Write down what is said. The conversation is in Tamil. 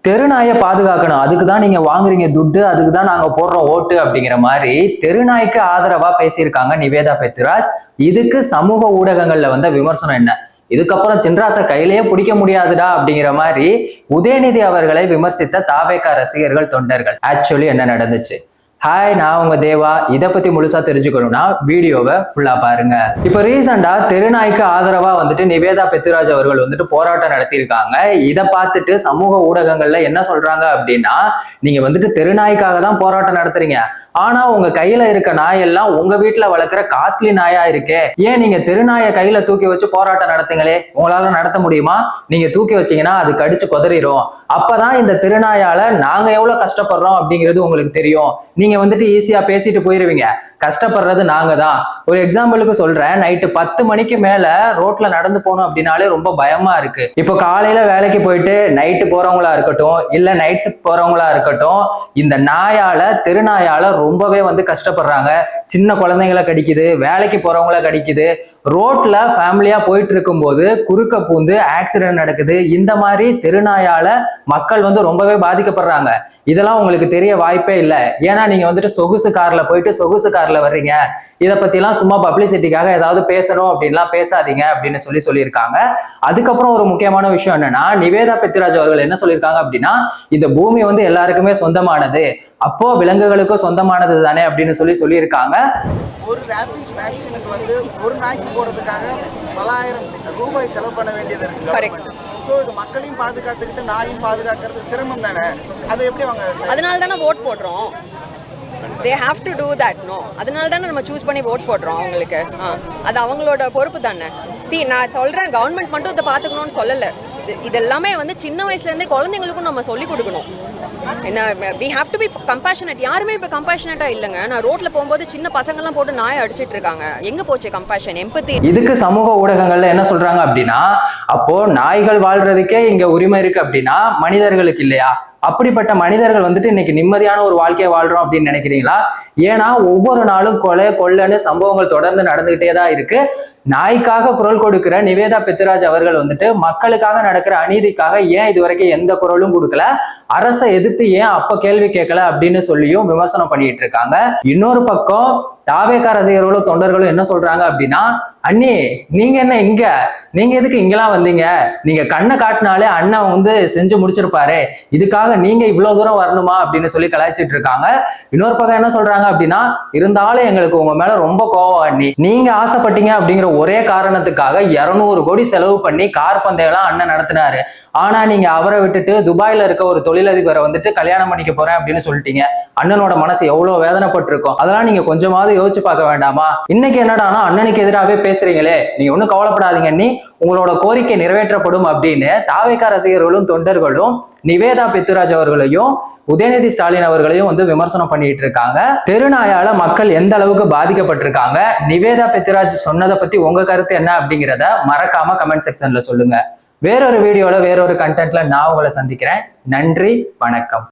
தெருநாயை பாதுகாக்கணும், அதுக்கு தான் நீங்க வாங்குறீங்க துட்டு, அதுக்கு தான் நாங்க போடுறோம் ஓட்டு அப்படிங்கிற மாதிரி தெருநாய்க்கு ஆதரவா பேசியிருக்காங்க நிவேதா பெத்ராஜ். இதுக்கு சமூக ஊடகங்கள்ல வந்த விமர்சனம் என்ன? இதுக்கப்புறம் சின்ராசை கையிலேயே பிடிக்க முடியாதுடா அப்படிங்கிற மாதிரி உதயநிதி அவர்களை விமர்சித்த தாவேகா ரசிகர்கள், தொண்டர்கள். ஆக்சுவலி என்ன நடந்துச்சு? ஹாய், நான் உங்க தேவா. இதை பத்தி முழுசா தெரிஞ்சுக்கணும்னா வீடியோவை ஃபுல்லா பாருங்க. இப்ப ரீசெண்டா தெருநாய்க்கு ஆதரவா வந்துட்டு நிவேதா பெத்ராஜ் அவர்கள் வந்துட்டு போராட்டம் நடத்தியிருக்காங்க. இதை பார்த்துட்டு சமூக ஊடகங்கள்ல என்ன சொல்றாங்க அப்படின்னா, நீங்க வந்துட்டு தெருநாய்க்காக தான் போராட்டம் நடத்துறீங்க, ஆனா உங்க கையில இருக்க நாயெல்லாம் உங்க வீட்டுல வளர்க்குற காஸ்ட்லி நாயா இருக்கே, ஏன் நீங்க தெருநாயை கையில தூக்கி வச்சு போராட்டம் நடத்துங்களே, உங்களால நடத்த முடியுமா? நீங்க தூக்கி வச்சீங்கன்னா அது கடிச்சு கொதறிடும். அப்பதான் இந்த தெருநாயால நாங்க எவ்வளவு கஷ்டப்படுறோம் அப்படிங்கிறது உங்களுக்கு தெரியும். நீங்க வந்துட்டு ஈஸியா பேசிட்டு போயிருவீங்க, கஷ்டப்படுறது நாங்க தான். ஒரு எக்ஸாம்பிளுக்கு சொல்றேன், நைட்டு 10 மணிக்கு மேல ரோட்ல நடந்து போகணும் அப்படின்னாலே ரொம்ப பயமா இருக்கு. இப்போ காலையில வேலைக்கு போயிட்டு நைட்டு போறவங்களா இருக்கட்டும், இல்ல நைட் ஷிஃப்ட் போறவங்களா இருக்கட்டும், இந்த நாயால, தெருநாயால ரொம்பவே வந்து கஷ்டப்படுறாங்க. சின்ன குழந்தைங்களை கடிக்குது, வேலைக்கு போறவங்கள கடிக்குது, ரோட்ல ஃபேமிலியா போயிட்டு இருக்கும்போது குறுக்க பூந்து ஆக்சிடென்ட் நடக்குது. இந்த மாதிரி தெருநாயால மக்கள் வந்து ரொம்பவே பாதிக்கப்படுறாங்க. இதெல்லாம் உங்களுக்கு தெரிய வாய்ப்பே இல்லை. ஏன்னா நீங்க வந்துட்டு சொகுசு கார்ல போயிட்டு சொகுசு கார்ல வர்றீங்க. இதை பத்தி எல்லாம் சும்மா பப்ளிசிட்டிக்காக ஏதாவது பேசணும் அப்படின்லாம் பேசாதீங்க அப்படின்னு சொல்லியிருக்காங்க. அதுக்கப்புறம் ஒரு முக்கியமான விஷயம் என்னன்னா, நிவேதா பெத்ராஜ் அவர்கள் என்ன சொல்லியிருக்காங்க அப்படின்னா, இந்த பூமி வந்து எல்லாருக்குமே சொந்தமானது, அப்போ விலங்குகளுக்கும் சொந்தமானது தானே அப்படின்னு சொல்லியிருக்காங்க. ஒரு ரேபிஸ் வேக்சினுக்கு வந்து ஒரு நாய்க்கு போடுறதுக்காக பலாயிரம் ரூபாய் செலவு பண்ண வேண்டியது இருக்கு. ஸோ இது மக்களையும் பாதுகாத்துக்கிட்டு நாயும் பாதுகாக்கிறது சிரமம் தானே, அதை எப்படி அவங்க? அதனால தானே ஓட் போடுறோம். they have to do that, no? அதனால தானே நம்ம சூஸ் பண்ணி ஓட் போடுறோம் அவங்களுக்கு. அது அவங்களோட பொறுப்பு தானே. நான் சொல்றேன், கவர்மெண்ட் மட்டும் இதை பார்த்துக்கணும்னு சொல்லலை. இது எல்லாமே வந்து சின்ன வயசுலேருந்தே குழந்தைங்களுக்கும் நம்ம சொல்லி கொடுக்கணும். என்ன, we have to be compassionate. யாருமே இப்போ கம்பேஷனேட்டாக இல்லைங்க. நான் ரோட்ல போகும்போது சின்ன பசங்கள்லாம் போட்டு நாயை அடிச்சிட்டு இருக்காங்க. எங்கே போச்சு கம்பேஷன், எம்பத்தி? இதுக்கு சமூக ஊடகங்கள்ல என்ன சொல்றாங்க அப்படின்னா, அப்போ நாய்கள் வாழ்றதுக்கே இங்க உரிமை இருக்கு அப்படின்னா மனிதர்களுக்கு இல்லையா? அப்படிப்பட்ட மனிதர்கள் வந்துட்டு இன்னைக்கு நிம்மதியான ஒரு வாழ்க்கையை வாழ்றோம் அப்படின்னு நினைக்கிறீங்களா? ஏன்னா ஒவ்வொரு நாளும் கொள்ளைன்னு சம்பவங்கள் தொடர்ந்து நடந்துகிட்டே தான் இருக்கு. நாய்க்காக குரல் கொடுக்கிற நிவேதா பெத்ராஜ் அவர்கள் வந்துட்டு மக்களுக்காக நடக்கிற அநீதிக்காக ஏன் இதுவரைக்கும் எந்த குரலும் கொடுக்கல, அரசை எதிர்த்து ஏன் அப்ப கேள்வி கேட்கல அப்படின்னு சொல்லியும் விமர்சனம் பண்ணிட்டு இருக்காங்க. இன்னொரு பக்கம் தாவேகா ரசிகர்களும் தொண்டர்களும் என்ன சொல்றாங்க அப்படின்னா, அண்ணி நீங்க என்ன இங்க, நீங்க எதுக்கு இங்கெல்லாம் வந்தீங்க? நீங்க கண்ணை காட்டினாலே அண்ணன் வந்து செஞ்சு முடிச்சிருப்பாரு, இதுக்காக நீங்க இவ்வளவு தூரம் வரணுமா அப்படின்னு சொல்லி கலாய்ச்சிட்டு இருக்காங்க. இன்னொரு பக்கம் என்ன சொல்றாங்க அப்படின்னா, இருந்தாலும் எங்களுக்கு உங்க மேல ரொம்ப கோவம் அண்ணி, நீங்க ஆசைப்பட்டீங்க அப்படிங்கிற ஒரே காரணத்துக்காக 200 கோடி செலவு பண்ணி கார் பந்தயம்லாம் அண்ணன் நடத்தினாரு. ஆனா நீங்க அவரை விட்டுட்டு துபாயில இருக்க ஒரு தொழிலதிபரை வந்துட்டு கல்யாணம் பண்ணிக்க போறேன் அப்படின்னு சொல்லிட்டீங்க. அண்ணனோட மனசு எவ்வளவு வேதனைப்பட்டு இருக்கும். அதெல்லாம் நீங்க கொஞ்சமாவது யோசிச்சு பார்க்க வேண்டாமா? இன்னைக்கு என்னடானா அண்ணனுக்கு எதிராகவே பேசுறீங்களே, நீங்க ஒன்னும் கவலைப்படாதீங்க அண்ணி, உங்களோட கோரிக்கை நிறைவேற்றப்படும் அப்படின்னு தாவேகா ரசிகர்களும் தொண்டர்களும் நிவேதா பெத்ராஜ் அவர்களையும் உதயநிதி ஸ்டாலின் அவர்களையும் வந்து விமர்சனம் பண்ணிட்டு இருக்காங்க. தெருநாயால மக்கள் எந்த அளவுக்கு பாதிக்கப்பட்டிருக்காங்க, நிவேதா பெத்ராஜ் சொன்னதை பத்தி உங்க கருத்து என்ன அப்படிங்கிறத மறக்காம கமெண்ட் செக்ஷன்ல சொல்லுங்க. வேறொரு வீடியோல வேறொரு கண்டென்ட்ல நான் உங்களை சந்திக்கிறேன். நன்றி, வணக்கம்.